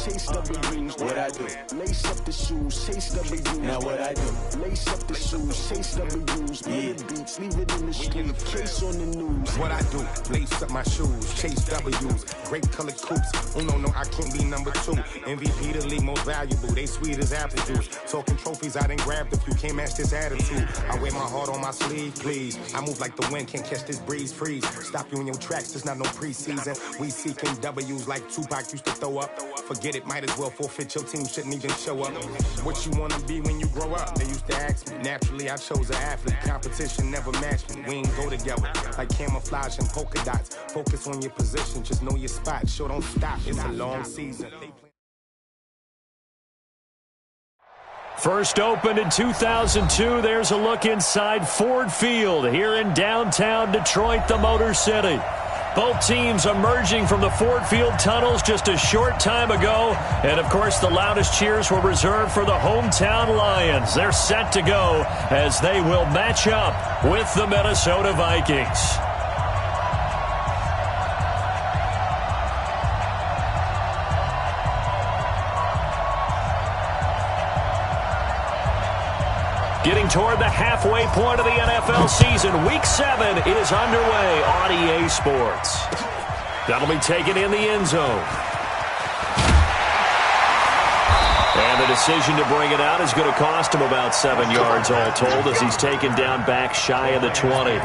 chase W's. What I do? Lace up the shoes, chase W's. Now what I do? Lace up the shoes, chase W's. Yeah. Beats, leave it in the street, case on the news. What I do? Lace up my shoes, chase W's. Great colored coops. Oh no, I can't be number 2. MVP the league, most valuable. They sweet as apple juice. Talking trophies, I done grabbed a few. Can't match this attitude. I wear my heart on my sleeve, please. I move like the wind, can't catch this breeze, freeze. Stop you in your tracks, there's not no preseason. We seeking W's like Tupac used to throw up. Forget it, might as well forfeit. Your team shouldn't even show up. What you wanna be when you grow up? They used to ask me. Naturally, I chose an athlete. Competition never matched me. We ain't go together like camouflage and polka dots. Focus on your position, just know your spot. Sure, don't stop. It's a long season. First opened in 2002, there's a look inside Ford Field here in downtown Detroit, the Motor City. Both teams emerging from the Ford Field tunnels just a short time ago. And, of course, the loudest cheers were reserved for the hometown Lions. They're set to go as they will match up with the Minnesota Vikings. Getting toward the halfway point of the NFL season, Week 7 is underway on EA Sports. That'll be taken in the end zone. And the decision to bring it out is going to cost him about 7 yards all told as he's taken down back shy of the 20.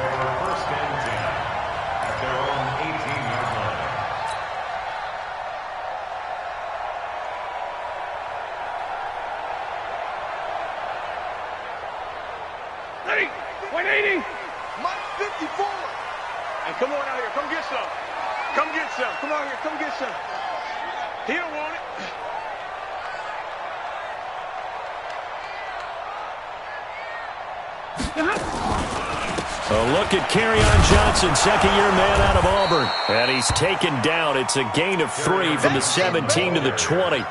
A look at Kerryon Johnson, second-year man out of Auburn. And he's taken down. It's a gain of 3 from the 17 to the 20.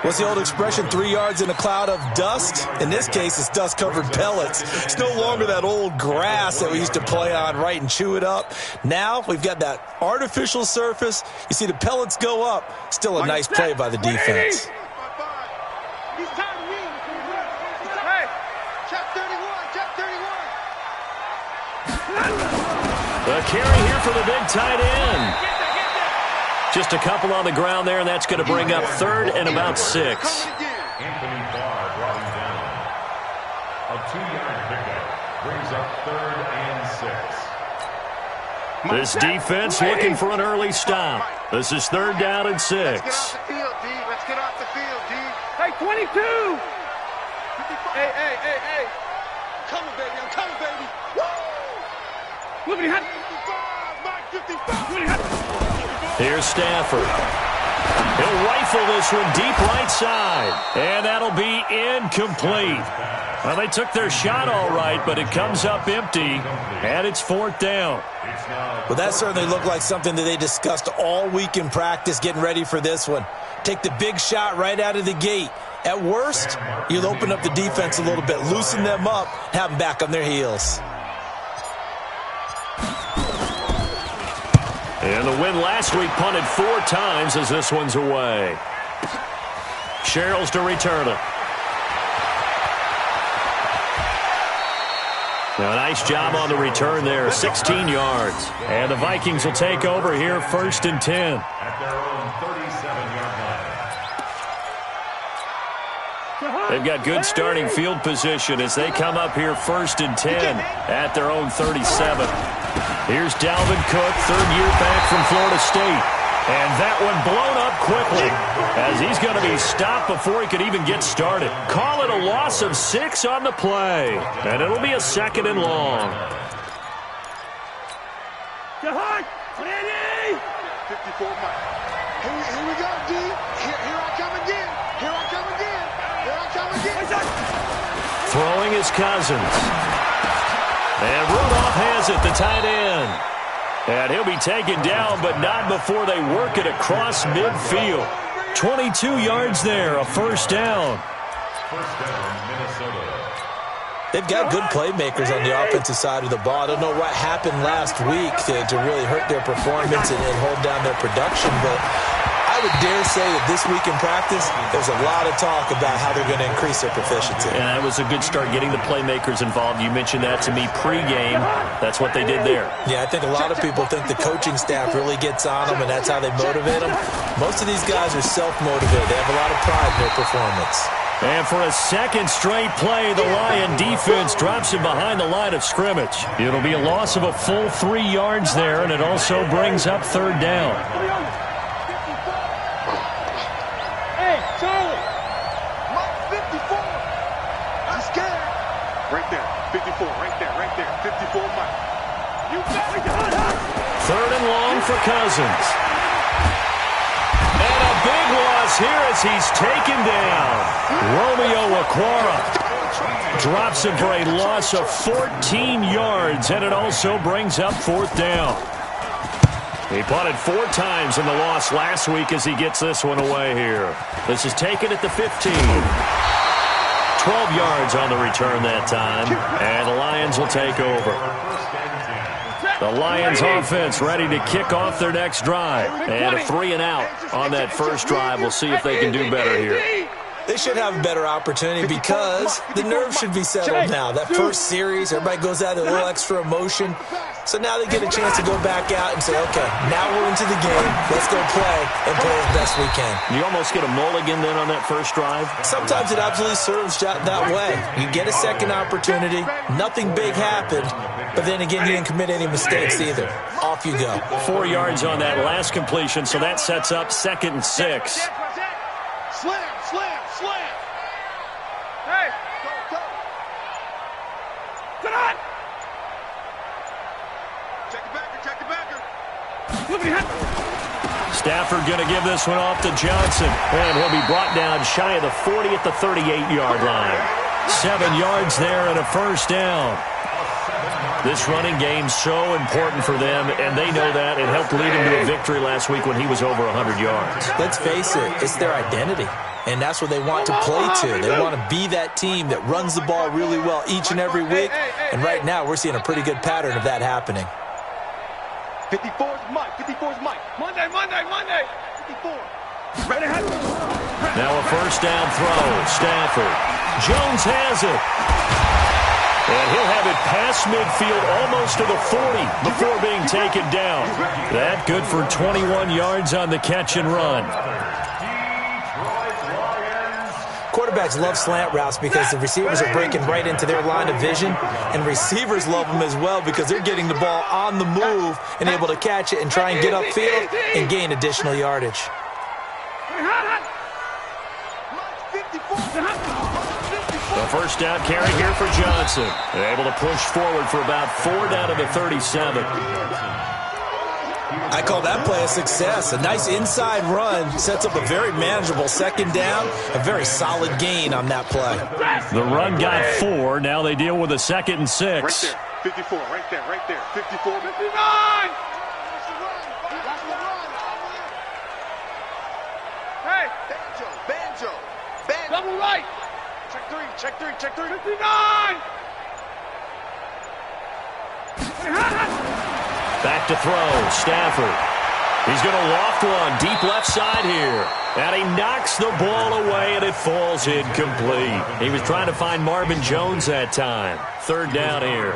What's the old expression, 3 yards in a cloud of dust? In this case, it's dust-covered pellets. It's no longer that old grass that we used to play on, right, and chew it up. Now we've got that artificial surface. You see the pellets go up. Still a nice play by the defense. The carry here for the big tight end. Just a couple on the ground there, and that's going to bring up 3rd and about 6. Anthony Barr brought him down. A 2-yard pickup brings up 3rd and 6. This defense looking for an early stop. This is 3rd down and 6. Let's get off the field, D. Hey, 22! Hey. Coming, baby. I'm coming, baby. Woo! Look at him. Here's Stafford. He'll rifle this one deep right side. And that'll be incomplete. Well, they took their shot all right, but it comes up empty, and it's 4th down. Well, that certainly looked like something that they discussed all week in practice getting ready for this one. Take the big shot right out of the gate. At worst, you'll open up the defense a little bit, loosen them up, have them back on their heels. And the win last week punted 4 times as this one's away. Sherrills to return it. Now, nice job on the return there, 16 yards. And the Vikings will take over here, 1st and 10. At their own 37-yard line. They've got good starting field position as they come up here 1st and 10 at their own 37. Here's Dalvin Cook, 3rd year back from Florida State. And that one blown up quickly as he's going to be stopped before he could even get started. Call it a loss of 6 on the play. And it'll be a 2nd and long. 54 Mike. Here we go, D. Here I come again. Here I come again. Here I come again. Throwing his Cousins. And Rudolph has it, the tight end. And he'll be taken down, but not before they work it across midfield. 22 yards there, a 1st down. First down, Minnesota. They've got good playmakers on the offensive side of the ball. I don't know what happened last week to really hurt their performance and hold down their production, but I I would dare say that this week in practice, there's a lot of talk about how they're going to increase their proficiency. And that was a good start, getting the playmakers involved. You mentioned that to me pregame. That's what they did there. Yeah, I think a lot of people think the coaching staff really gets on them, and that's how they motivate them. Most of these guys are self-motivated. They have a lot of pride in their performance. And for a second straight play, the Lion defense drops him behind the line of scrimmage. It'll be a loss of a full 3 yards there, and it also brings up third down. Hey, Charlie! Mike, 54! I'm scared! Right there, 54, right there, 54, Mike. You got it! Third and long for Cousins. And a big loss here as he's taken down. Romeo Okwara drops him for a loss of 14 yards, and it also brings up fourth down. He punted 4 times in the loss last week as he gets this one away here. This is taken at the 15. 12 yards on the return that time, and the Lions will take over. The Lions offense ready to kick off their next drive. And a 3 and out on that first drive. We'll see if they can do better here. They should have a better opportunity because the nerves should be settled now. That first series, everybody goes out with a little extra emotion. So now they get a chance to go back out and say, okay, now we're into the game. Let's go play and play as best we can. You almost get a mulligan then on that first drive? Sometimes it absolutely serves that way. You get a second opportunity. Nothing big happened. But then again, you didn't commit any mistakes either. Off you go. 4 yards on that last completion, so that sets up 2nd and 6. Slam! Hey! Go! Sit on! Check the backer! Stafford going to give this one off to Johnson. And he'll be brought down shy of the 40 at the 38-yard line. 7 yards there and a first down. This running game's so important for them, and they know that. It helped lead him to a victory last week when he was over 100 yards. Let's face it, it's their identity, and that's what they want to play to. They want to be that team that runs the ball really well each and every week, and right now we're seeing a pretty good pattern of that happening. 54's Mike. Monday. 54. Right ahead. Now a first down throw. Stafford. Jones has it. And he'll have it past midfield almost to the 40 before being taken down. That good for 21 yards on the catch and run. Quarterbacks love slant routes because the receivers are breaking right into their line of vision, and receivers love them as well because they're getting the ball on the move and able to catch it and try and get upfield and gain additional yardage. The first down carry here for Johnson. They're able to push forward for about 4 down to the 37. I call that play a success. A nice inside run sets up a very manageable second down. A very solid gain on that play. The run got 4. Now they deal with a 2nd and 6. Right there. 54. Right there. 54. 59. Hey. Banjo. Double right. Check three. 59. Back to throw. Stafford. He's going to loft one deep left side here. And he knocks the ball away, and it falls incomplete. He was trying to find Marvin Jones that time. Third down here.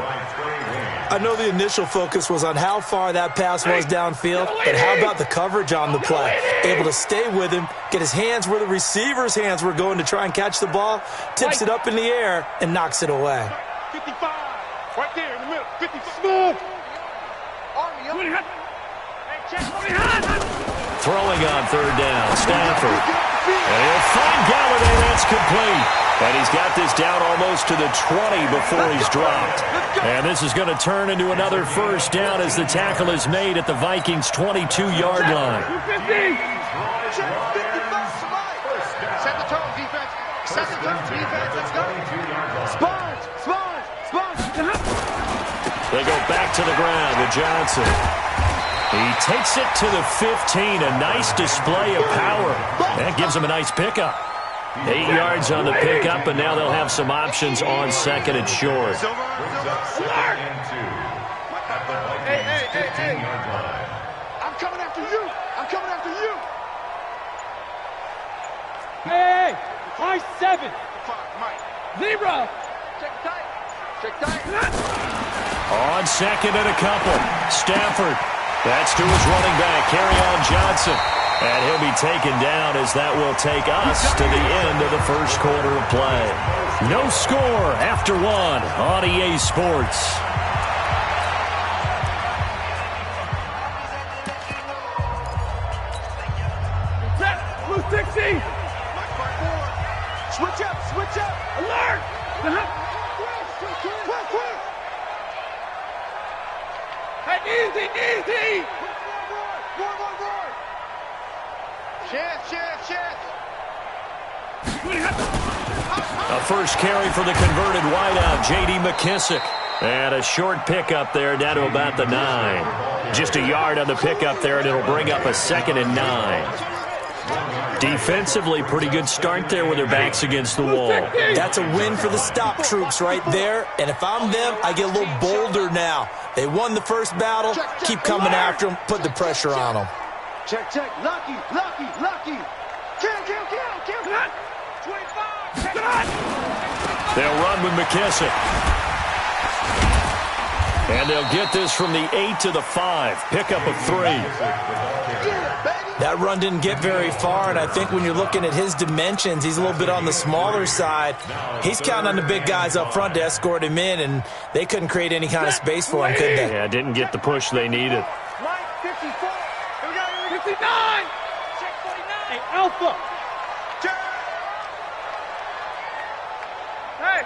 I know the initial focus was on how far that pass was downfield, but how about the coverage on the play? Able to stay with him, get his hands where the receiver's hands were going to try and catch the ball, tips it up in the air, and knocks it away. 55. Right there in the middle. 55. Throwing on third down, Stafford. And he'll find Galladay. That's complete. And he's got this down almost to the 20 before he's dropped. And this is going to turn into another first down as the tackle is made at the Vikings' 22-yard line. Set the tone, defense. Let's go. Sponge. They go back to the ground with Johnson. He takes it to the 15. A nice display of power. That gives him a nice pickup. 8 yards on the pickup, and now they'll have some options on second and short. Hey. I'm coming after you. Nice 7. Zebra. Check tight. Check tight. On second and a couple. Stafford. That's to his running back, Kerryon Johnson. And he'll be taken down as that will take us to the end of the first quarter of play. No score after one on EA Sports. Blue 60. Switch up, switch up. Alert. Hey, easy, easy. More. Chance. A first carry for the converted wideout, J.D. McKissick. And a short pickup there down to about the 9. Just a yard on the pickup there, and it'll bring up a 2nd and 9. Defensively, pretty good start there with their backs against the wall. That's a win for the stop troops right there. And if I'm them, I get a little bolder now. They won the first battle. Keep coming after them. Put the pressure on them. Check. Lucky. Kill. 25. They'll run with McKissick. And they'll get this from the 8 to the 5. Pickup of 3. That run didn't get very far, and I think when you're looking at his dimensions, he's a little bit on the smaller side. He's counting on the big guys up front to escort him in, and they couldn't create any kind of space for him, could they? Yeah, didn't get the push they needed. Line 54. Here we go. 59. Check 49. Hey, Alpha. Hey.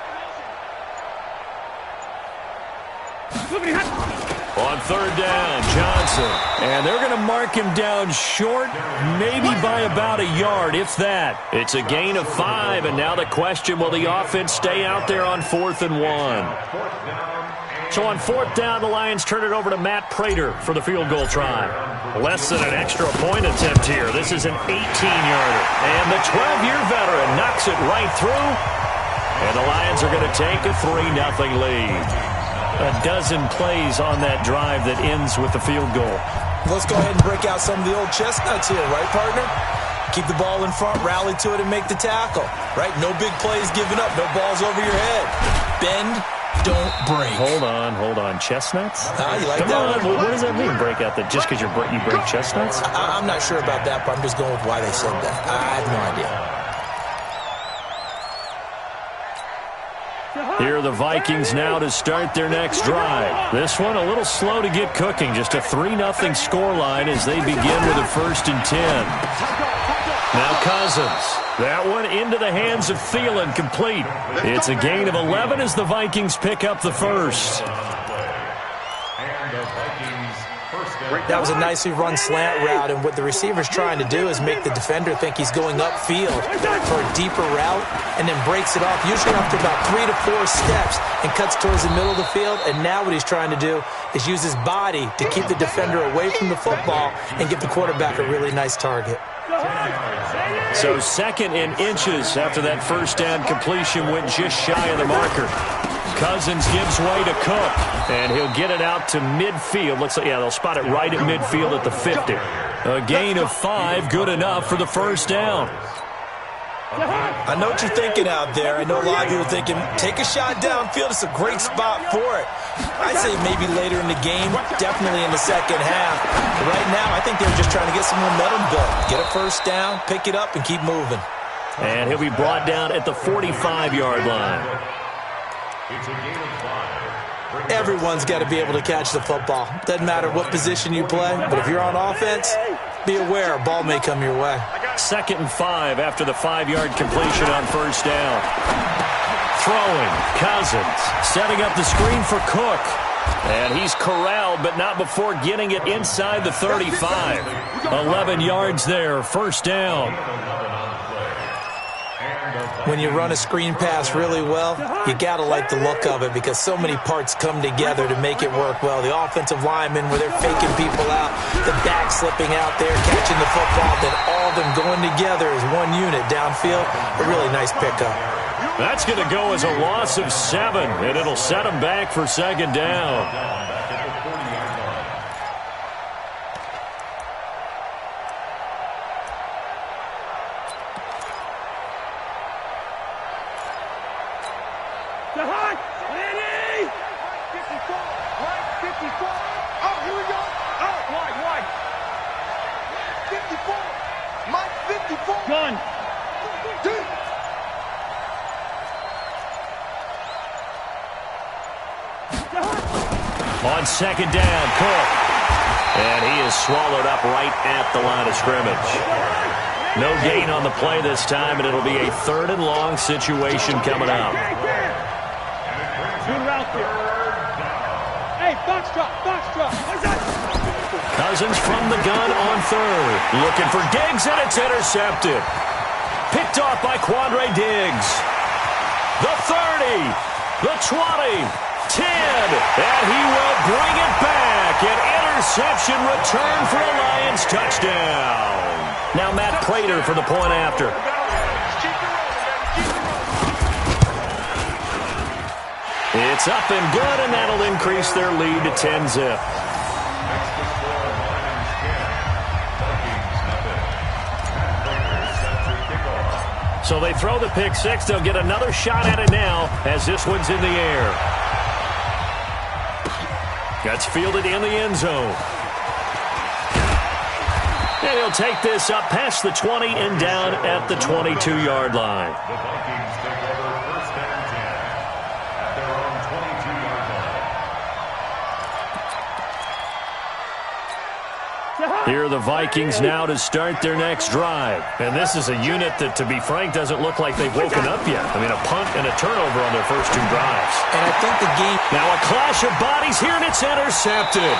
On third down, Johnson. And they're going to mark him down short, maybe by about a yard, if that. It's a gain of 5, and now the question, will the offense stay out there on 4th and 1? So on 4th down, the Lions turn it over to Matt Prater for the field goal try. Less than an extra point attempt here. This is an 18-yarder. And the 12-year veteran knocks it right through. And the Lions are going to take a 3-0 lead. A dozen plays on that drive that ends with the field goal. Let's go ahead and break out some of the old chestnuts here, right, partner? Keep the ball in front, rally to it, and make the tackle, right? No big plays given up, no balls over your head. Bend, don't break. Hold on. Chestnuts? You like Come that on, one? what does that mean, break out that just because you break chestnuts? I'm not sure about that, but I'm just going with why they said that. I have no idea. Here are the Vikings now to start their next drive. This one a little slow to get cooking. Just a 3-0 scoreline as they begin with a 1st and 10. Now Cousins. That one into the hands of Thielen, complete. It's a gain of 11 as the Vikings pick up the first. That was a nicely run slant route, and what the receiver's trying to do is make the defender think he's going upfield for a deeper route and then breaks it off, usually after about 3 to 4 steps, and cuts towards the middle of the field. And now what he's trying to do is use his body to keep the defender away from the football and give the quarterback a really nice target. So 2nd and inches after that first down completion went just shy of the marker. Cousins gives way to Cook, and he'll get it out to midfield. Looks like, they'll spot it right at midfield at the 50. A gain of 5, good enough for the first down. I know what you're thinking out there. I know a lot of you are thinking, take a shot downfield. It's a great spot for it. I'd say maybe later in the game, definitely in the second half. But right now, I think they're just trying to get some momentum built. Get a first down, pick it up, and keep moving. And he'll be brought down at the 45-yard line. It's a gain of 5. Everyone's got to be able to catch the football. Doesn't matter what position you play, but if you're on offense, be aware a ball may come your way. 2nd and 5 after the 5-yard completion on first down. Throwing, Cousins, setting up the screen for Cook. And he's corralled, but not before getting it inside the 35. 11 yards there, first down. When you run a screen pass really well, you got to like the look of it because so many parts come together to make it work well. The offensive linemen, where they're faking people out, the back slipping out there, catching the football, then all of them going together as one unit downfield. A really nice pickup. That's going to go as a loss of 7, and it'll set them back for 2nd down. Hot. Ready. 54. Right. 54. Oh, here we go. Oh, Wide. 54. Mike 54. Gun. Dude. On second down, Cook. And he is swallowed up right at the line of scrimmage. No gain on the play this time, and it'll be a 3rd and long situation coming up. Good route there. Hey, box drop. What's that? Cousins from the gun on 3rd. Looking for Diggs, and it's intercepted. Picked off by Quandre Diggs. The 30, the 20, 10, and he will bring it back. An interception return for a Lions touchdown. Now Matt Prater for the point after. It's up and good, and that'll increase their lead to 10-zip. So they throw the pick six. They'll get another shot at it now as this one's in the air. That's fielded in the end zone. And he'll take this up past the 20 and down at the 22-yard line. The Vikings take over 1st and 10 at their own 22-yard line. Here are the Vikings now to start their next drive. And this is a unit that, to be frank, doesn't look like they've woken up yet. I mean, a punt and a turnover on their first 2 drives. And I think the game... Now a clash of bodies here, and it's intercepted.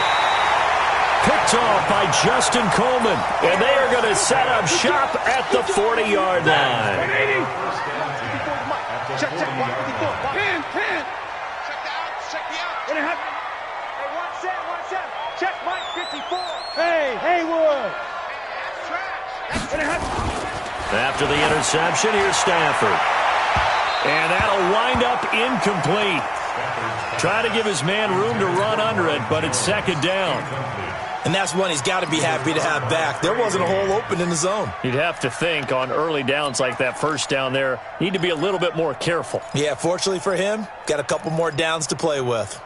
Picked off by Justin Coleman. And they are going to set up shop at the 40-yard line. Check. 10. Check the out. What happened? Hey, 1 set. Check Mike 54. Hey, Haywood. Trash. What happened? After the interception, here's Stafford. And that'll wind up incomplete. Try to give his man room to run under it, but it's 2nd down. And that's one he's got to be happy to have back. There wasn't a hole open in the zone. You'd have to think on early downs like that first down there, need to be a little bit more careful. Yeah, fortunately for him, got a couple more downs to play with.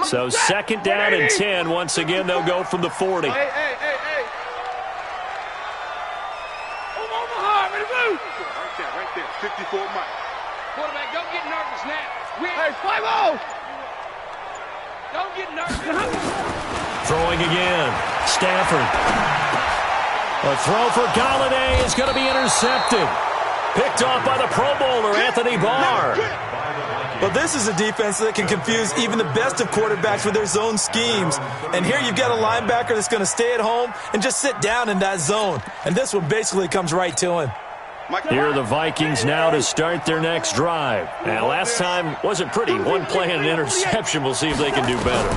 So 2nd down and 10. Once again, they'll go from the 40. Hey. Omaha, ready to move. Right there. 54 Mike. Quarterback, don't get nervous now. Hey, 5-0. Don't get nervous. Throwing again. Stafford. A throw for Galladay is going to be intercepted. Picked off by the Pro Bowler, Anthony Barr. But this is a defense that can confuse even the best of quarterbacks with their zone schemes. And here you've got a linebacker that's going to stay at home and just sit down in that zone. And this one basically comes right to him. Here are the Vikings now to start their next drive. And last time wasn't pretty. 1 play and an interception. We'll see if they can do better.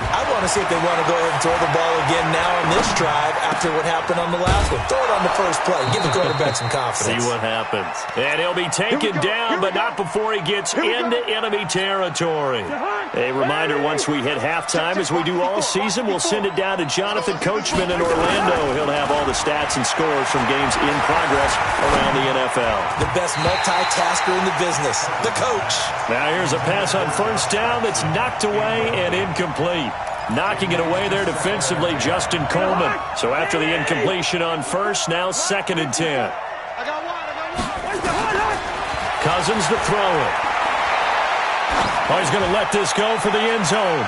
I want to see if they want to go ahead and throw the ball again now on this drive after what happened on the last one. Throw it on the first play. Give the quarterback some confidence. See what happens. And he'll be taken down, but not before he gets into enemy territory. A reminder, once we hit halftime, as we do all season, we'll send it down to Jonathan Coachman in Orlando. He'll have all the stats and scores from games in progress around the NFL. The best multitasker in the business, the coach. Now here's a pass on first down that's knocked away and incomplete. Knocking it away there defensively, Justin Coleman. So after the incompletion on first, now 2nd and 10. I got one. Cousins to throw it. Oh, he's going to let this go for the end zone.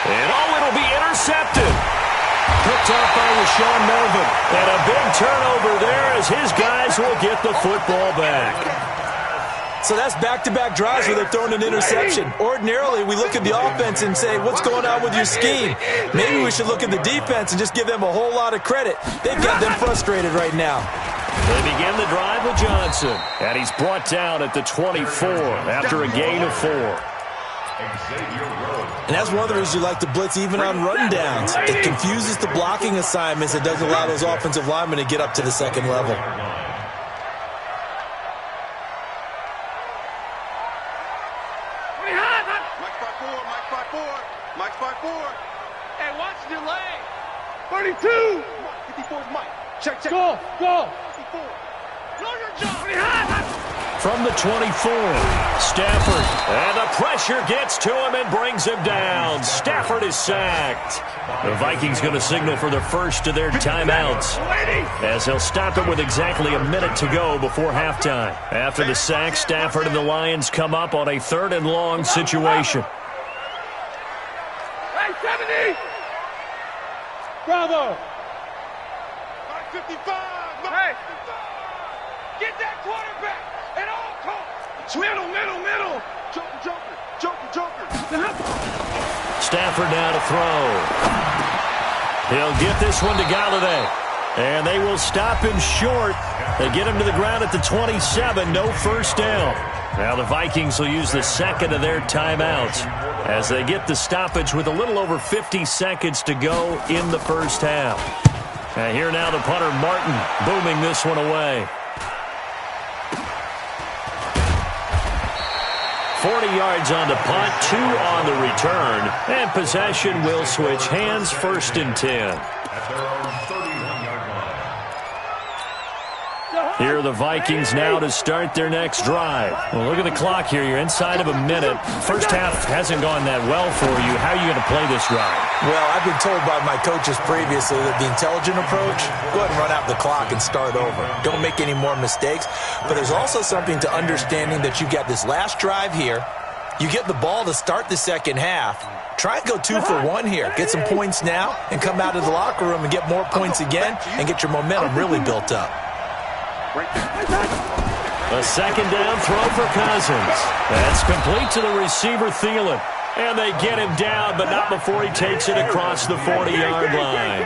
And it'll be intercepted. Picked off by Rashawn Melvin. And a big turnover there as his guys will get the football back. So that's back-to-back drives where they're throwing an interception. Ordinarily, we look at the offense and say, what's going on with your scheme? Maybe we should look at the defense and just give them a whole lot of credit. They've got them frustrated right now. They begin the drive with Johnson. And he's brought down at the 24 after a gain of 4. And that's one of the reasons you like to blitz even on run downs. It confuses the blocking assignments. It doesn't allow those offensive linemen to get up to the 2nd level. Mike 54. Hey, watch the delay. 32. 54 is Mike. Check. Go. 54. Know your job. from the 24. Stafford, and the pressure gets to him and brings him down. Stafford is sacked. The Vikings going to signal for the first of their timeouts, as they'll stop it with exactly a minute to go before halftime. After the sack, Stafford and the Lions come up on a 3rd and long situation. Hey, 70! Bravo! 55! Hey! Get that quarterback at all costs! Middle! Joker! Stafford now to throw. He'll get this one to Galladay. And they will stop him short. They get him to the ground at the 27. No first down. Now the Vikings will use the second of their timeouts as they get the stoppage with a little over 50 seconds to go in the first half. And here now the punter, Martin, booming this one away. 40 yards on the punt, 2 on the return, and possession will switch hands, 1st and 10. Here are the Vikings now to start their next drive. Well, look at the clock here. You're inside of a minute. First half hasn't gone that well for you. How are you going to play this drive? Well, I've been told by my coaches previously that the intelligent approach, go ahead and run out the clock and start over. Don't make any more mistakes. But there's also something to understanding that you got this last drive here. You get the ball to start the second half. Try and go 2 for 1 here. Get some points now and come out of the locker room and get more points again and get your momentum really built up. A second down throw for Cousins. That's complete to the receiver, Thielen. And they get him down, but not before he takes it across the 40-yard line.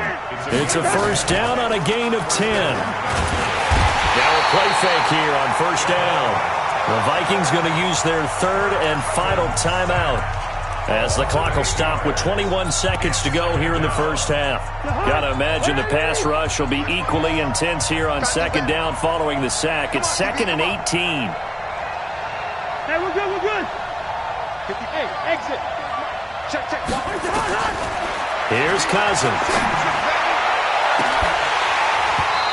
It's a first down on a gain of 10. Now a play fake here on first down. The Vikings going to use their 3rd and final timeout, as the clock will stop with 21 seconds to go here in the first half. Got to imagine the pass rush will be equally intense here on second down following the sack. It's 2nd and 18. Hey, we're good. Hey, exit. Check. Here's Cousins.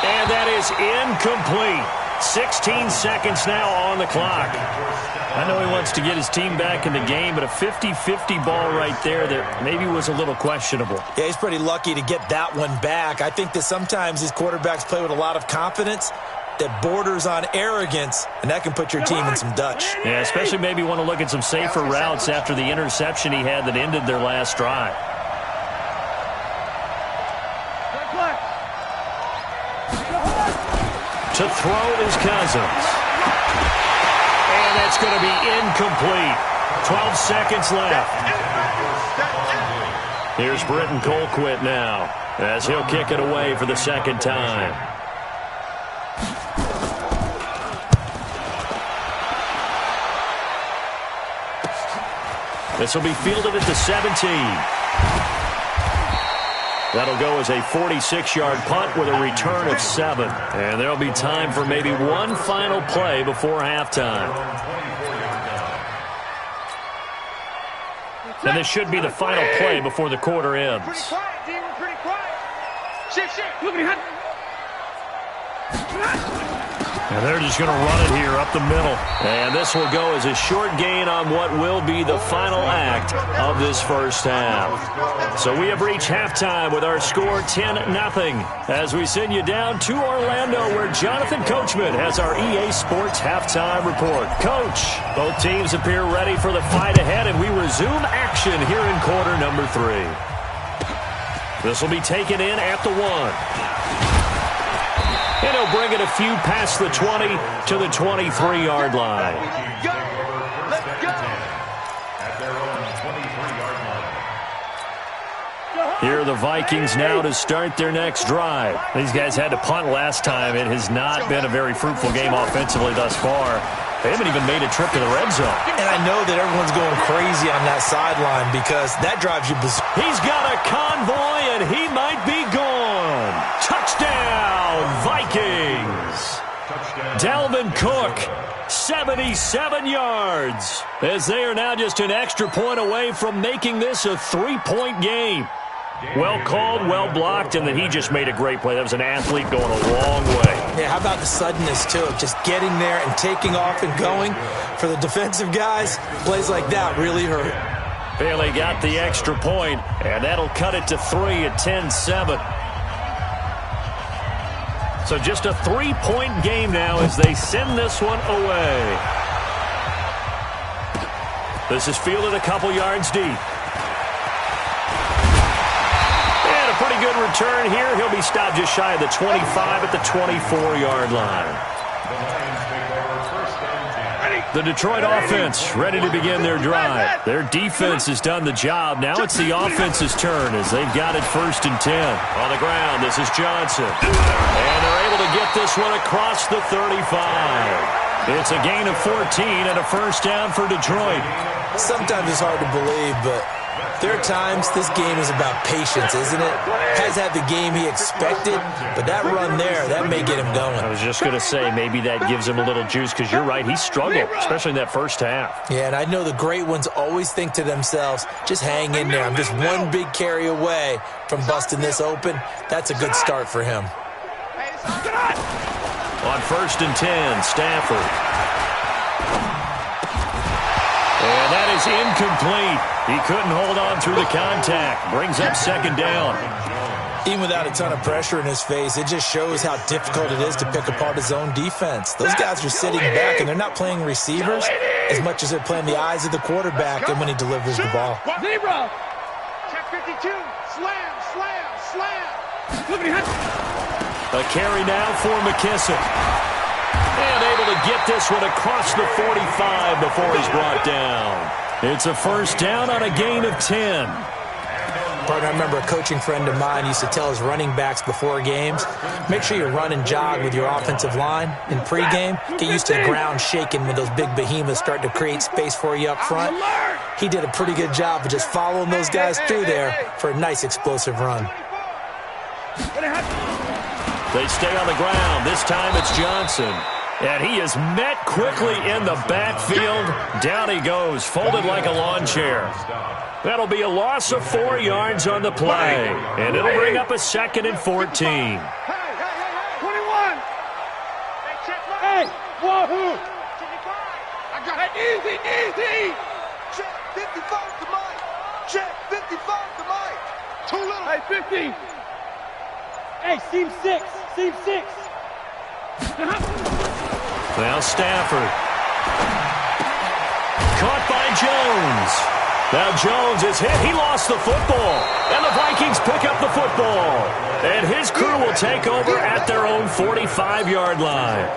And that is incomplete. 16 seconds now on the clock. I know he wants to get his team back in the game, but a 50-50 ball right there that maybe was a little questionable. Yeah, he's pretty lucky to get that one back. I think that sometimes these quarterbacks play with a lot of confidence that borders on arrogance, and that can put your team in some Dutch. Yeah, especially maybe want to look at some safer routes after the interception he had that ended their last drive. To throw is Cousins. And that's going to be incomplete. 12 seconds left. Here's Britton Colquitt now, as he'll kick it away for the second time. This will be fielded at the 17. That'll go as a 46-yard punt with a return of 7. And there'll be time for maybe one final play before halftime. And this should be the final play before the quarter ends. Pretty quiet, D. We're pretty quiet. Shift. Look at him. And they're just going to run it here up the middle. And this will go as a short gain on what will be the final act of this first half. So we have reached halftime with our score 10-0 as we send you down to Orlando, where Jonathan Coachman has our EA Sports halftime report. Coach, both teams appear ready for the fight ahead, and we resume action here in quarter number 3. This will be taken in at the 1. And he'll bring it a few past the 20 to the 23-yard line. Let's go. At their own 23-yard line. Here are the Vikings now to start their next drive. These guys had to punt last time. It has not been a very fruitful game offensively thus far. They haven't even made a trip to the red zone. And I know that everyone's going crazy on that sideline because that drives you berserk. He's got a convoy, and he might be gone. Touchdown, Vikings. Dalvin Cook, 77 yards, as they are now just an extra point away from making this a 3-point game. Well called, well blocked, and then he just made a great play. That was an athlete going a long way. Yeah, how about the suddenness, too, of just getting there and taking off and going? For the defensive guys, plays like that really hurt. Bailey got the extra point, and that'll cut it to 3 at 10-7. So just a 3-point game now as they send this one away. This is fielded a couple yards deep. And a pretty good return here. He'll be stopped just shy of the 25 at the 24-yard line. The Detroit offense ready to begin their drive. Their defense has done the job. Now it's the offense's turn as they've got it 1st and 10. On the ground, this is Johnson. And they're able to get this one across the 35. It's a gain of 14 and a first down for Detroit. Sometimes it's hard to believe, but there are times this game is about patience, isn't it? Has had the game he expected, but that run there, that may get him going. I was just going to say, maybe that gives him a little juice, because you're right, he struggled, especially in that first half. Yeah, and I know the great ones always think to themselves, just hang in there. I'm just one big carry away from busting this open. That's a good start for him. On 1st and 10, Stafford. And that is incomplete. He couldn't hold on through the contact. Brings up 2nd down. Even without a ton of pressure in his face, it just shows how difficult it is to pick apart his own defense. Those guys are sitting back, and they're not playing receivers as much as they're playing the eyes of the quarterback and when he delivers the ball. Zebra. Check 52. Slam, slam, slam. A carry now for McKissick. And able to get this one across the 45 before he's brought down. It's a first down on a gain of 10. Partner, I remember a coaching friend of mine used to tell his running backs before games, make sure you run and jog with your offensive line in pregame. Get used to the ground shaking when those big behemoths start to create space for you up front. He did a pretty good job of just following those guys through there for a nice explosive run. They stay on the ground. This time it's Johnson. And he is met quickly in the backfield. Down he goes, folded like a lawn chair. That'll be a loss of 4 yards on the play. And it'll bring up a 2nd and 14. 21. Hey, wahoo. I got it. Easy. Check 55 to Mike. Check 55 to Mike. Too little. Hey, 50. Hey, seam 6. Seam 6. Now Stafford. Caught by Jones. Now Jones is hit. He lost the football. And the Vikings pick up the football. And his crew will take over at their own 45-yard line.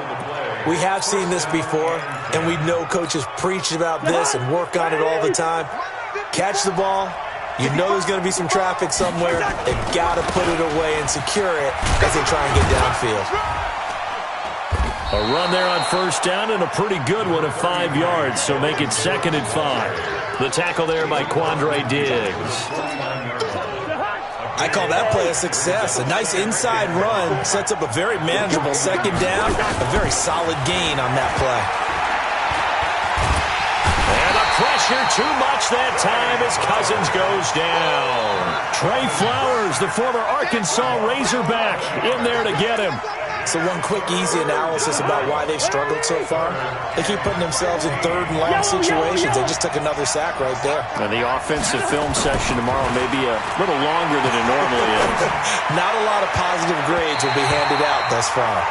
We have seen this before, and we know coaches preach about this and work on it all the time. Catch the ball. You know there's going to be some traffic somewhere. They've got to put it away and secure it as they try and get downfield. A run there on first down and a pretty good one of 5 yards, so make it 2nd and 5. The tackle there by Quandre Diggs. I call that play a success. A nice inside run sets up a very manageable 2nd down. A very solid gain on that play. And the pressure too much that time as Cousins goes down. Trey Flowers, the former Arkansas Razorback, in there to get him. So one quick, easy analysis about why they've struggled so far. They keep putting themselves in 3rd and long situations. They just took another sack right there. And the offensive film session tomorrow may be a little longer than it normally is. Not a lot of positive grades will be handed out thus far.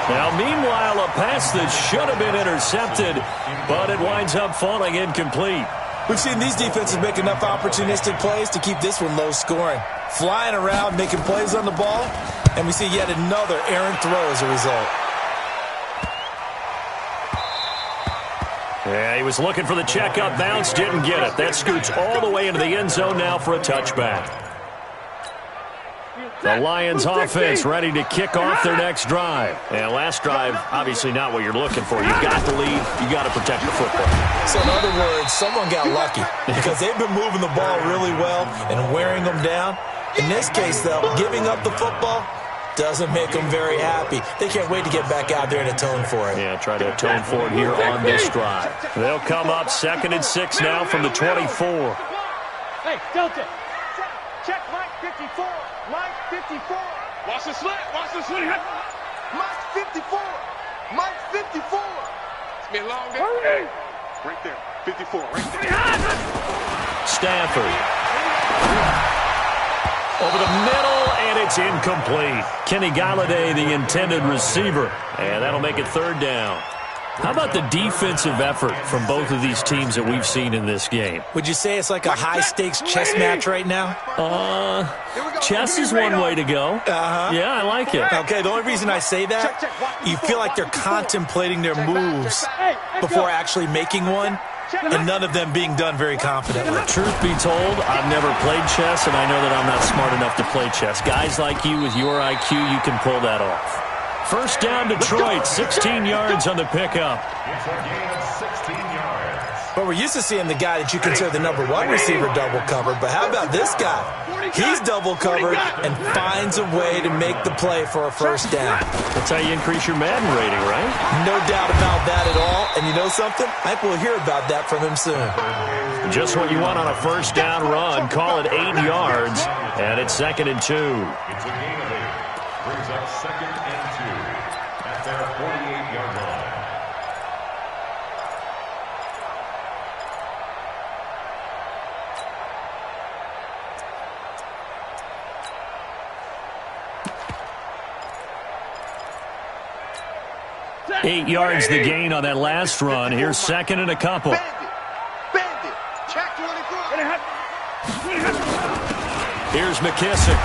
Now, meanwhile, a pass that should have been intercepted, but it winds up falling incomplete. We've seen these defenses make enough opportunistic plays to keep this one low scoring. Flying around, making plays on the ball, and we see yet another errant throw as a result. Yeah, he was looking for the checkup bounce, didn't get it. That scoots all the way into the end zone now for a touchback. The Lions offense ready to kick off their next drive. And last drive, obviously not what you're looking for. You've got the lead. You've got to protect the football. So in other words, someone got lucky because they've been moving the ball really well and wearing them down. In this case, though, giving up the football doesn't make them very happy. They can't wait to get back out there and atone for it. Yeah, try to atone for it here on this drive. They'll come up 2nd and 6 now from the 24. Hey, Delta. Check Mike 54. Mike 54. Watch the slant. Watch the slant. Mike 54. Mike 54. It's been a long day. Hurry. Right there. 54. Right there. Stafford. Over the middle, and it's incomplete. Kenny Galladay, the intended receiver. And that'll make it third down. How about the defensive effort from both of these teams that we've seen in this game? Would you say it's like a high-stakes chess match right now? Chess is one way to go. Yeah, I like it. Okay, the only reason I say that, you feel like they're contemplating their moves before actually making one, and none of them being done very confidently. Truth be told, I've never played chess, and I know that I'm not smart enough to play chess. Guys like you with your IQ, you can pull that off. First down, Detroit, 16 yards on the pickup. It's a gain of 16 yards. But we're used to seeing the guy that you consider the number one receiver double covered, but how about this guy? He's double covered and finds a way to make the play for a first down. That's how you increase your Madden rating, right? No doubt about that at all. And you know something? I think we'll hear about that from him soon. Just what you want on a first down run. Call it 8 yards, and it's 2nd and 2. It's a gain of 8. Brings up 2nd and 2 at their 48-yard line. Eight yards the gain on that last run. Here's 2nd and a couple. Bandit. Check 24. Here's McKissick.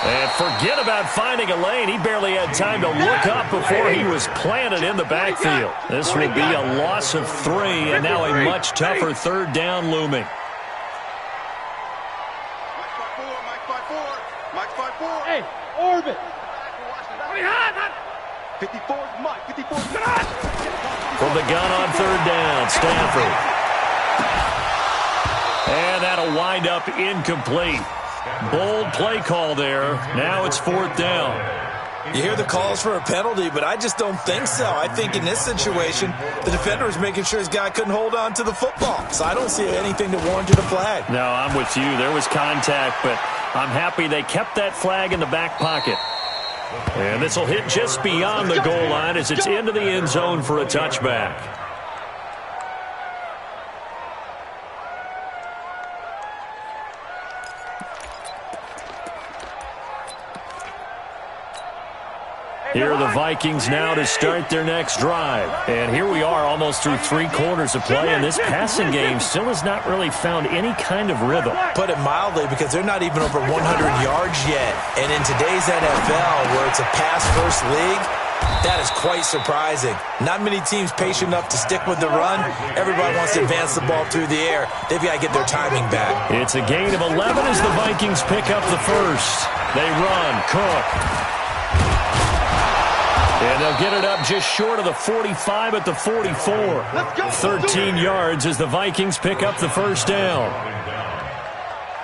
And forget about finding a lane. He barely had time to look up before he was planted in the backfield. This will be a loss of 3, and now a much tougher third down looming. Mike 54. Mike 54. Hey, orbit. 54's Mike. 54's From the gun on third down, Stafford. And that'll wind up incomplete. Bold play call there. Now it's 4th down. You hear the calls for a penalty, but I just don't think so. I think in this situation, the defender was making sure his guy couldn't hold on to the football. So I don't see anything to warrant the flag. No, I'm with you. There was contact, but I'm happy they kept that flag in the back pocket. And this will hit just beyond the goal line as it's into the end zone for a touchback. Here are the Vikings now to start their next drive. And here we are almost through 3 quarters of play, and this passing game still has not really found any kind of rhythm. Put it mildly, because they're not even over 100 yards yet. And in today's NFL, where it's a pass-first league, that is quite surprising. Not many teams patient enough to stick with the run. Everybody wants to advance the ball through the air. They've got to get their timing back. It's a gain of 11 as the Vikings pick up the first. They run. Cook. And they'll get it up just short of the 45 at the 44. 13 yards as the Vikings pick up the first down.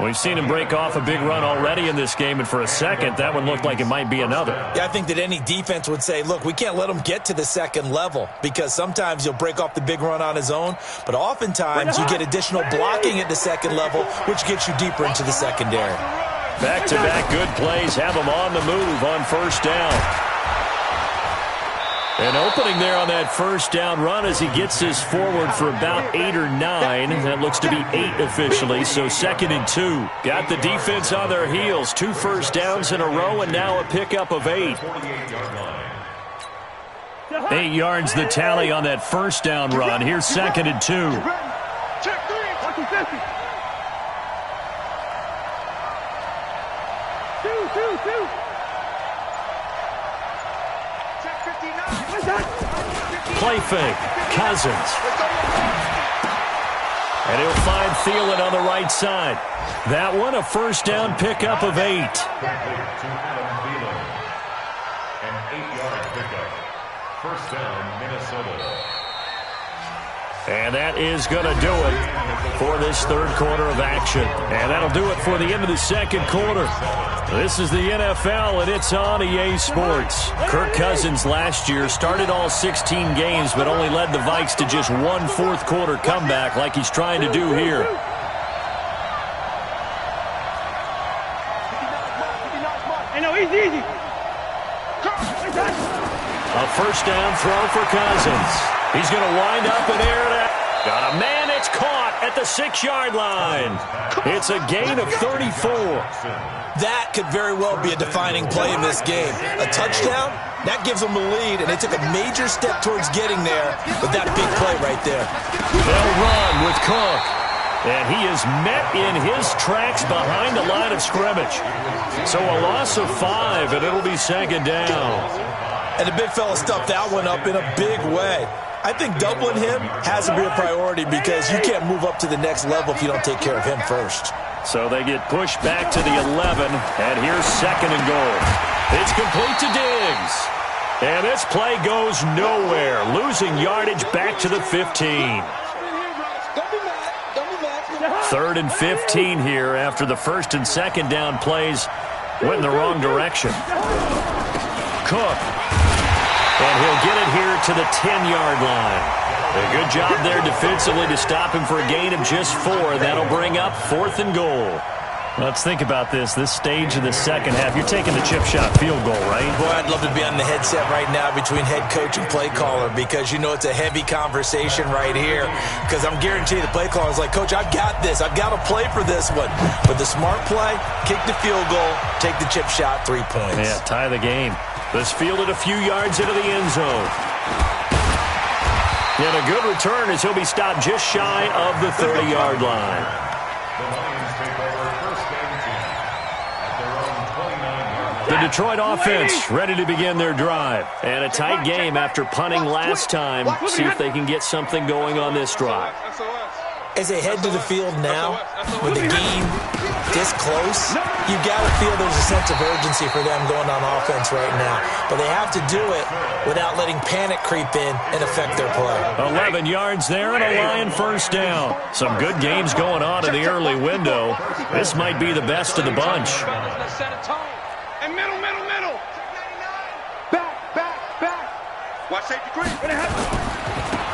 We've seen him break off a big run already in this game, and for a second, that one looked like it might be another. Yeah, I think that any defense would say, look, we can't let him get to the second level, because sometimes he'll break off the big run on his own, but oftentimes you get additional blocking at the second level, which gets you deeper into the secondary. Back-to-back good plays have him on the move on first down. An opening there on that first down run as he gets this forward for about 8 or 9. That looks to be 8 officially, so 2nd and 2. Got the defense on their heels. 2 first downs in a row, and now a pickup of 8. 8 yards the tally on that first down run. Here's 2nd and 2. Check 3. 2. Play fake. Cousins. And he'll find Thielen on the right side. That one a first down pickup of 8. An 8-yard pickup. First down, Minnesota. And that is going to do it for this third quarter of action. And that'll do it for the end of the second quarter. This is the NFL, and it's on EA Sports. Kirk Cousins last year started all 16 games, but only led the Vikes to just 1 fourth-quarter comeback like he's trying to do here. A first down throw for Cousins. He's going to wind up and air it out. Got a man. It's caught at the 6-yard line. It's a gain of 34. That could very well be a defining play in this game. A touchdown, that gives them the lead, and they took a major step towards getting there with that big play right there. They'll run with Cook. And he is met in his tracks behind the line of scrimmage. So a loss of 5, and it'll be second down. And the big fella stuffed that one up in a big way. I think doubling him has to be a priority because you can't move up to the next level if you don't take care of him first. So they get pushed back to the 11, and here's second and goal. It's complete to Diggs. And this play goes nowhere, losing yardage back to the 15. 3rd and 15 here after the first and second down plays went in the wrong direction. Cook. And he'll get it here to the 10-yard line. A good job there defensively to stop him for a gain of just 4. That'll bring up 4th and goal. Let's think about this stage of the second half. You're taking the chip shot field goal, right? Boy, I'd love to be on the headset right now between head coach and play caller because you know it's a heavy conversation right here because I'm guaranteeing the play caller is like, Coach, I've got this. I've got to play for this one. But the smart play, kick the field goal, take the chip shot, 3 points. Yeah, tie the game. This fielded a few yards into the end zone. And a good return as he'll be stopped just shy of the 30-yard line. The Lions take over first and 10 at their own 29-yard line. The Detroit offense ready to begin their drive. And a tight game after punting last time. See if they can get something going on this drive. As they head to the field now, with the game this close, you've got to feel there's a sense of urgency for them going on offense right now. But they have to do it without letting panic creep in and affect their play. 11 yards there and a Lion first down. Some good games going on in the early window. This might be the best of the bunch. And middle. Back. Watch safety green.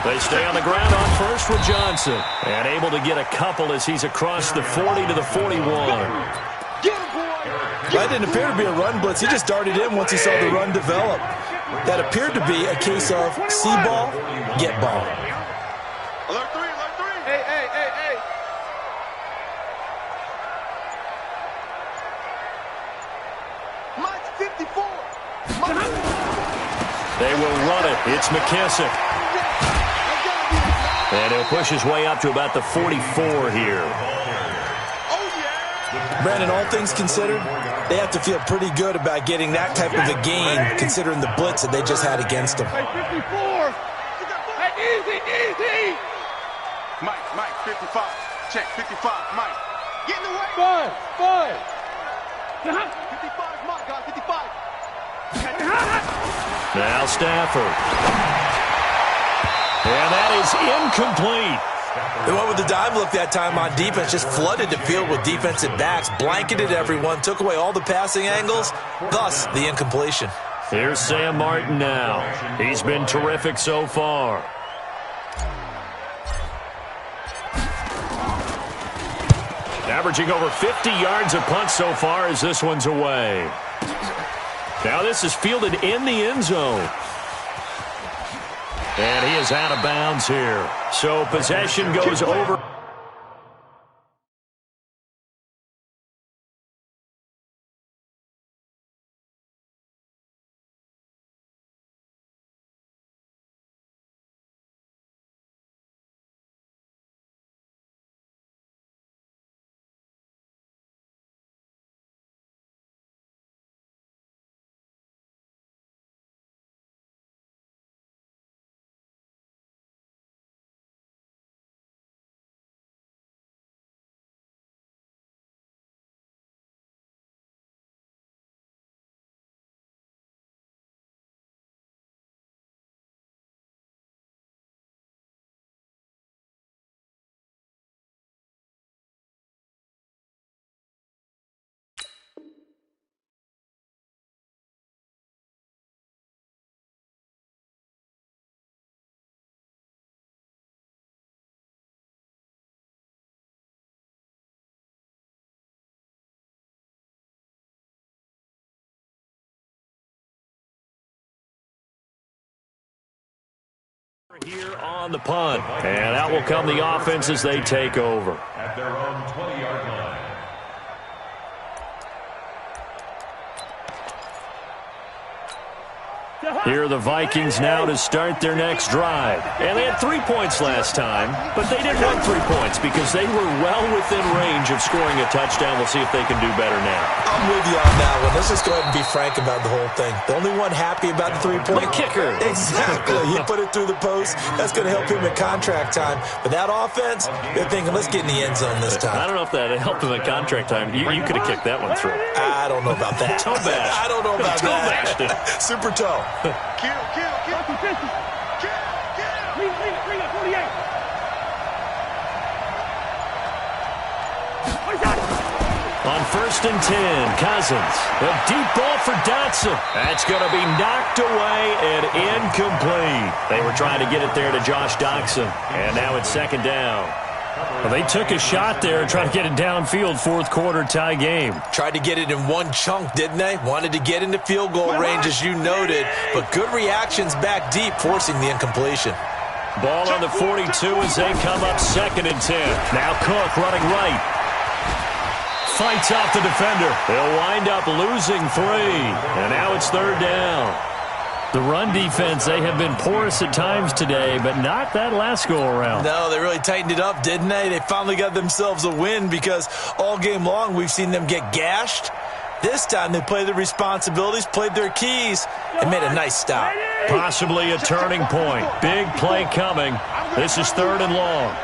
They stay on the ground on first with Johnson. And able to get a couple as he's across the 40 to the 41. That didn't appear to be a run blitz. He just darted in once he saw the run develop. That appeared to be a case of see ball, get ball. Alert 3. Hey. Mike's 54. They will run it. It's McKissick. And he'll push his way up to about the 44 here. Brandon, all things considered, they have to feel pretty good about getting that type of a gain considering the blitz that they just had against them. Hey, 54. Hey, easy. Mike, 55. Check, 55. Mike. Get in the way. 5. 55, Mike, guys, 55. Now Stafford. And that is incomplete. They went with the dime look that time on defense, just flooded the field with defensive backs, blanketed everyone, took away all the passing angles, thus the incompletion. Here's Sam Martin now. He's been terrific so far. Averaging over 50 yards a punt so far as this one's away. Now this is fielded in the end zone. And he is out of bounds here. So possession goes over. Here on the punt, and out will come the offense as they take over. At their own 20-yard line. Here are the Vikings now to start their next drive. And they had 3 points last time, but they didn't want 3 points because they were well within range of scoring a touchdown. We'll see if they can do better now. I'm with you on that one. Let's just go ahead and be frank about the whole thing. The only one happy about the 3-point. The kicker. Exactly. He put it through the post. That's going to help him in contract time. But that offense, they're thinking, let's get in the end zone this time. I don't know if that helped him in contract time. You could have kicked that one through. I don't know about that. Toe bash. I don't know about Toe that. bashed it. Super toe. Kill. Bring up 48. On 1st and 10, Cousins. A deep ball for Dotson. That's going to be knocked away and incomplete. They were trying to get it there to Josh Doxson. And now it's 2nd down. Well, they took a shot there and tried to get it downfield, 4th quarter tie game. Tried to get it in one chunk, didn't they? Wanted to get into field goal range, as you noted, but good reactions back deep, forcing the incompletion. Ball on the 42 as they come up 2nd and 10. Now Cook running right. Fights off the defender. They'll wind up losing 3. And now it's 3rd down. The run defense, they have been porous at times today, but not that last go-around. No, they really tightened it up, didn't they? They finally got themselves a win because all game long we've seen them get gashed. This time they played their responsibilities, played their keys, and made a nice stop. Possibly a turning point. Big play coming. This is 3rd and long.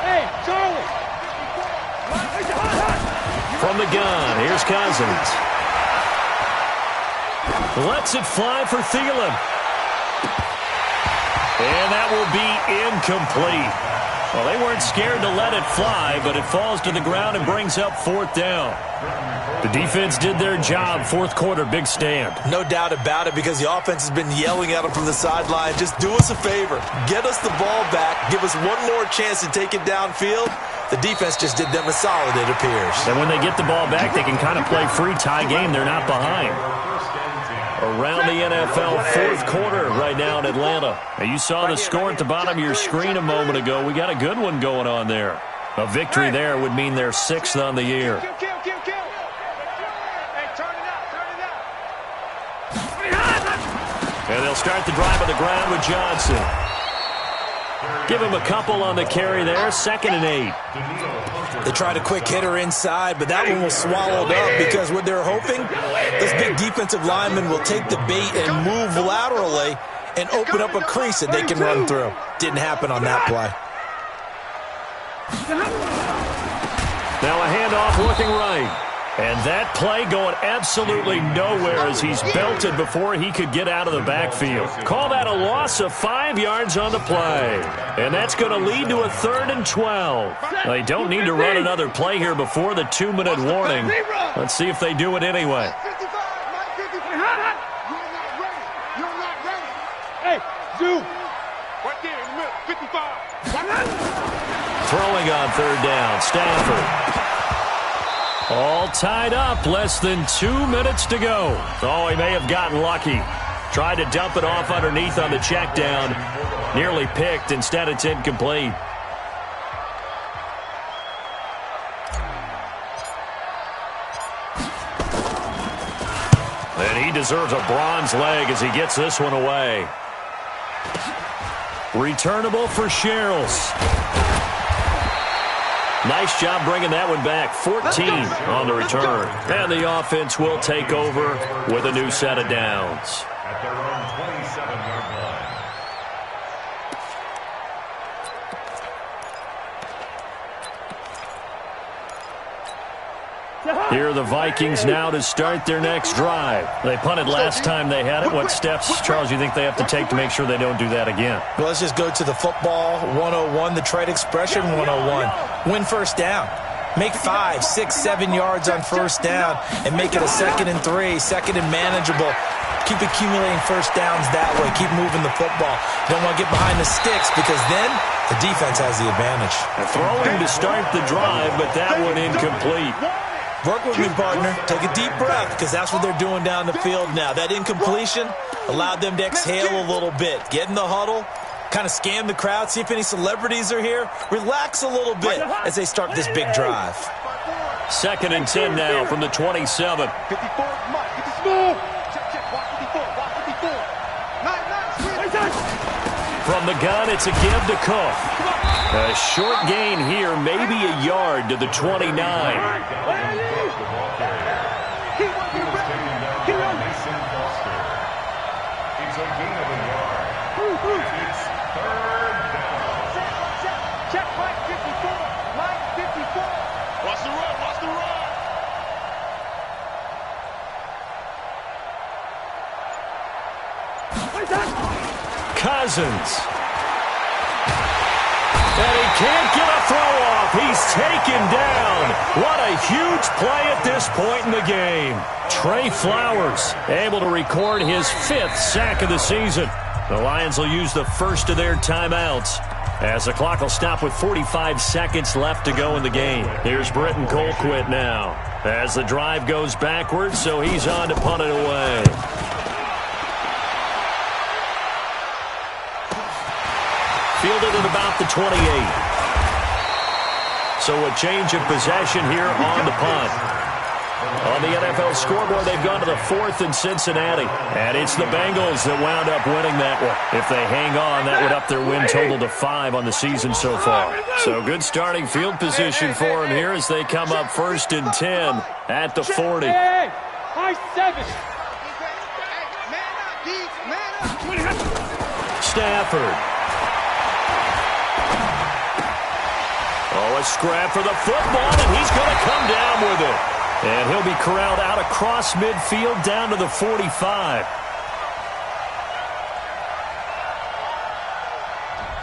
Hey, Charlie. From the gun, here's Cousins. Lets it fly for Thielen. And that will be incomplete. Well, they weren't scared to let it fly, but it falls to the ground and brings up 4th down. The defense did their job. 4th quarter, big stand. No doubt about it, because the offense has been yelling at them from the sideline. Just do us a favor. Get us the ball back. Give us one more chance to take it downfield. The defense just did them a solid, it appears. And when they get the ball back, they can kind of play free tie game. They're not behind. Around the NFL, 4th quarter right now in Atlanta. Now, you saw the score at the bottom of your screen a moment ago. We got a good one going on there. A victory there would mean they're 6th on the year. Hey, turn it out. And they'll start the drive on the ground with Johnson. Give him a couple on the carry there. 2nd and 8. They tried a quick hitter inside, but that one was swallowed up because what they're hoping, this big defensive lineman will take the bait and move laterally and open up a crease that they can run through. Didn't happen on that play. Now a handoff looking right. And that play going absolutely nowhere as he's belted before he could get out of the backfield. Call that a loss of 5 yards on the play. And that's going to lead to a 3rd and 12. They don't need to run another play here before the 2-minute warning. Let's see if they do it anyway. Hey, Zoo. Right there in the middle, 55. Throwing on 3rd down, Stafford. All tied up, less than 2 minutes to go. Oh, he may have gotten lucky. Tried to dump it off underneath on the check down. Nearly picked. Instead, it's incomplete. And he deserves a bronze leg as he gets this one away. Returnable for Sherrills. Nice job bringing that one back. 14 on the return. And the offense will take over with a new set of downs. At their own 27-yard line. Here are the Vikings now to start their next drive. They punted last time they had it. What steps, Charles, you think they have to take to make sure they don't do that again? Well, let's just go to the football 101, the trade expression 101. Win 1st down. Make 5, 6, 7 yards on 1st down and make it a 2nd and 3, 2nd and manageable. Keep accumulating 1st downs that way. Keep moving the football. Don't want to get behind the sticks because then the defense has the advantage. Throwing to start the drive, but that one incomplete. Work with me, partner. Take a deep breath, because that's what they're doing down the field now. That incompletion allowed them to exhale a little bit. Get in the huddle, kind of scan the crowd, see if any celebrities are here. Relax a little bit as they start this big drive. 2nd and 10 now from the 27. 54, Mike. 54. Check. Watch 54. Watch 54. 9. From the gun, it's a give to Cook. A short gain here, maybe a yard to the 29. It's a gain of a yard. It's 3rd down. Check Mike 54. Mike 54. Watch the run. Watch the run. Cousins. And he can't get a throw off. He's taken down. What a huge play at this point in the game. Trey Flowers able to record his 5th sack of the season. The Lions will use the first of their timeouts as the clock will stop with 45 seconds left to go in the game. Here's Britton Colquitt now as the drive goes backwards, so he's on to punt it away. Fielded at about the 28. So a change of possession here on the punt. On the NFL scoreboard, they've gone to the 4th in Cincinnati. And it's the Bengals that wound up winning that one. If they hang on, that would up their win total to 5 on the season so far. So good starting field position for them here as they come up 1st and 10 at the 40. High 7. Stafford. Oh, a scrap for the football, and he's going to come down with it. And he'll be corralled out across midfield down to the 45.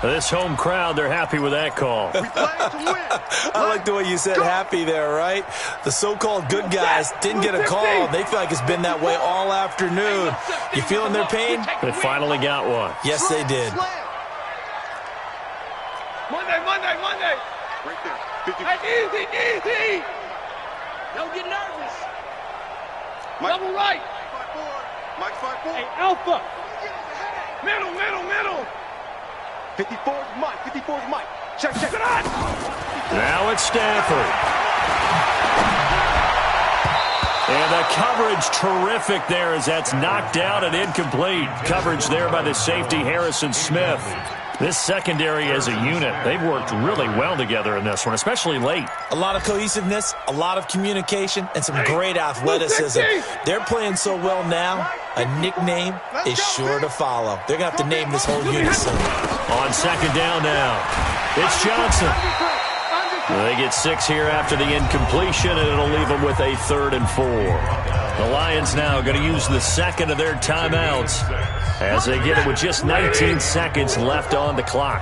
This home crowd, they're happy with that call. I like the way you said happy there, right? The so-called good guys didn't get a call. They feel like it's been that way all afternoon. You feeling their pain? They finally got one. Yes, they did. Monday. Right there. 50. Easy. Don't get nervous. Double right. Mike's 5-4. Hey, Alpha. Middle. 54's Mike. 54's Mike. Check. Now it's Stafford. And the coverage terrific there as that's knocked out and incomplete. Coverage there by the safety, Harrison Smith. This secondary as a unit, they've worked really well together in this one, especially late. A lot of cohesiveness, a lot of communication, and some great athleticism. They're playing so well now, a nickname is sure to follow. They're going to have to name this whole unit soon. On 2nd down now, it's Johnson. They get 6 here after the incompletion, and it'll leave them with a 3rd and 4. The Lions now going to use the 2nd of their timeouts as they get it with just 19 seconds left on the clock.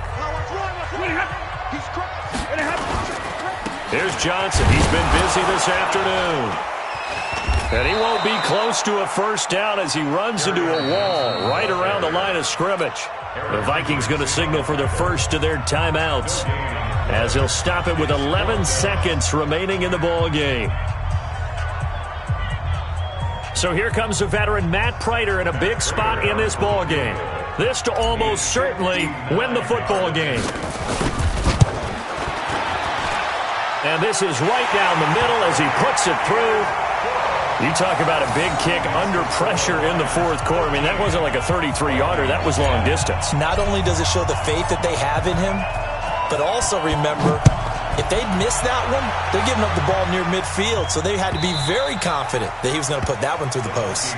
Here's Johnson. He's been busy this afternoon. And he won't be close to a first down as he runs into a wall right around the line of scrimmage. The Vikings going to signal for the first of their timeouts as he'll stop it with 11 seconds remaining in the ball game. So here comes the veteran Matt Prater in a big spot in this ball game. This to almost certainly win the football game. And this is right down the middle as he puts it through. You talk about a big kick under pressure in the 4th quarter. I mean, that wasn't like a 33-yarder. That was long distance. Not only does it show the faith that they have in him, but also remember, if they'd missed that one, they're giving up the ball near midfield. So they had to be very confident that he was going to put that one through the post.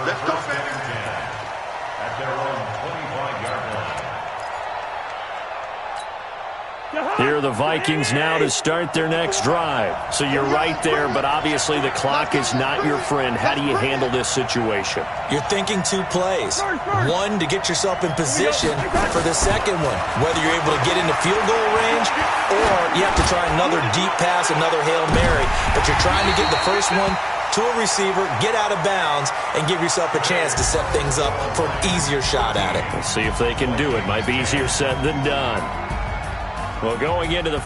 Let's go, At their own 25-yard line. Here are the Vikings now to start their next drive. So you're right there, but obviously the clock is not your friend. How do you handle this situation? You're thinking 2 plays. One, to get yourself in position for the second one, whether you're able to get into field goal range or you have to try another deep pass, another Hail Mary. But you're trying to get the first one to a receiver, get out of bounds, and give yourself a chance to set things up for an easier shot at it. We'll see if they can do it. Might be easier said than done. Well, going into the